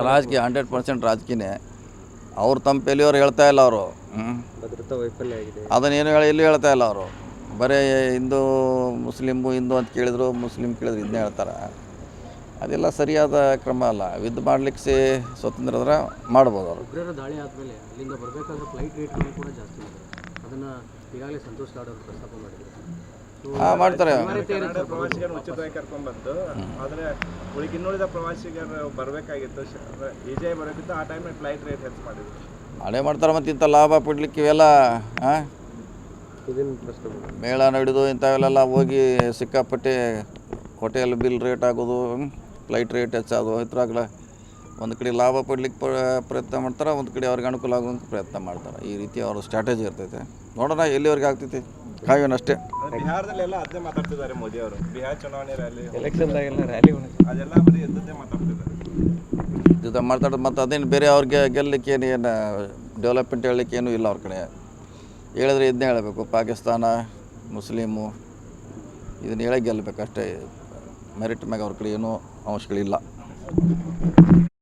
ರಾಜಕೀಯ 100% ರಾಜಕೀಯನೇ. ಅವ್ರು ತಮ್ಮ ಪೆಲಿಯವ್ರು ಹೇಳ್ತಾ ಇಲ್ಲ ಅವರು. ಭದ್ರತಾ ವೈಫಲ್ಯ ಆಗಿದೆ. ಅದನ್ನೇನು ಎಲ್ಲೂ ಹೇಳ್ತಾ ಇಲ್ಲ ಅವರು. ಬರೀ ಹಿಂದೂ ಹಿಂದೂ ಅಂತ ಕೇಳಿದ್ರು, ಮುಸ್ಲಿಂ ಕೇಳಿದ್ರು ಇದನ್ನೇ ಹೇಳ್ತಾರೆ. ಅದೆಲ್ಲ ಸರಿಯಾದ ಕ್ರಮ ಅಲ್ಲ. ಯುದ್ಧ ಮಾಡಲಿಕ್ಕೆ ಸ್ವತಂತ್ರ ಇದ್ರೆ ಮಾಡ್ಬೋದು ಅವರು. ಉಗ್ರರ ದಾಳಿ ಆದಮೇಲೆ ಅಲ್ಲಿಂದ ಬರಬೇಕಾದ್ರೆ ಫ್ಲೈಟ್ ರೇಟ್ಗಳು ಕೂಡ ಜಾಸ್ತಿ ಮಾಡಿದ್ದಾರೆ. ಅದನ್ನು ಈಗಾಗಲೇ ಸಂತೋಷ್ ಲಾಡ್ ಅವರು ಪ್ರಸ್ತಾಪ ಮಾಡಿದ್ದಾರೆ. ಮಾಡ್ತಾರೆ. ಪ್ರವಾಸಿಗರು ಉಚಿತವಾಗಿ ಕರ್ಕೊಂಡ್ಬಂದು, ಆದರೆ ಇನ್ನುಳಿದ ಪ್ರವಾಸಿಗರು ಬರಬೇಕಾಗಿತ್ತು, ಈಜೆ ಬರೋಕ್ಕಿತ್ತು. ಆ ಟೈಮಲ್ಲಿ ಫ್ಲೈಟ್ ರೇಟ್ ಹೆಚ್ಚು ಮಾಡಿದ್ರು. ಮಾಡೇ ಮಾಡ್ತಾರೆ. ಮತ್ತು ಇಂಥ ಲಾಭ ಪಡ್ಲಿಕ್ಕೆ ಇವೆಲ್ಲ ಮೇಳ ನಡೆದು ಇಂಥವೆಲ್ಲ ಹೋಗಿ ಸಿಕ್ಕಾಪಟ್ಟೆ ಹೋಟೆಲ್ ಬಿಲ್ ರೇಟ್ ಆಗೋದು, ಫ್ಲೈಟ್ ರೇಟ್ ಹೆಚ್ಚಾಗೋದು, ಇದ್ರಾಗಲ ಒಂದು ಕಡೆ ಲಾಭ ಪಡ್ಲಿಕ್ಕೆ ಪ್ರಯತ್ನ ಮಾಡ್ತಾರೆ, ಒಂದು ಕಡೆ ಅವ್ರಿಗೆ ಅನುಕೂಲ ಆಗೋಂಥ ಪ್ರಯತ್ನ ಮಾಡ್ತಾರೆ. ಈ ರೀತಿ ಅವ್ರ ಸ್ಟ್ರಾಟಜಿ ಇರ್ತೈತೆ. ನೋಡೋಣ ಎಲ್ಲಿವರೆಗೆ ಆಗ್ತೈತಿ, ಕಾಯೋಣಷ್ಟೇ. ಬಿಹಾರದಲ್ಲೆಲ್ಲ ಅದೇ ಮಾತಾಡ್ತಿದ್ದಾರೆ ಮೋದಿ ಅವರು. ಬಿಹಾರ ಚುನಾವಣೆ ರ್ಯಾಲಿ, ಎಲೆಕ್ಷನ್ದಾಗೆಲ್ಲ ರ್ಯಾಲಿ ಅದೆಲ್ಲ ಬರೀ ಎದ್ದೇ ಮಾತಾಡ್ತಿದ್ದಾರೆ. ಇದು ಮಾತಾಡೋದು ಮತ್ತು ಅದೇನು ಬೇರೆ ಅವ್ರಿಗೆ ಗೆಲ್ಲಲಿಕ್ಕೆ ಏನು ಡೆವಲಪ್ಮೆಂಟ್ ಹೇಳಲಿಕ್ಕೆ ಏನೂ ಇಲ್ಲ ಅವ್ರ ಕಡೆ. ಹೇಳಿದ್ರೆ ಇದನ್ನೇ ಹೇಳಬೇಕು, ಪಾಕಿಸ್ತಾನ ಮುಸ್ಲಿಮು ಇದನ್ನ ಹೇಳೇ ಗೆಲ್ಲಬೇಕು ಅಷ್ಟೇ. ಮೆರಿಟ್ ಮ್ಯಾಗ ಅವ್ರ ಕಡೆ ಏನೂ ಅಂಶಗಳಿಲ್ಲ.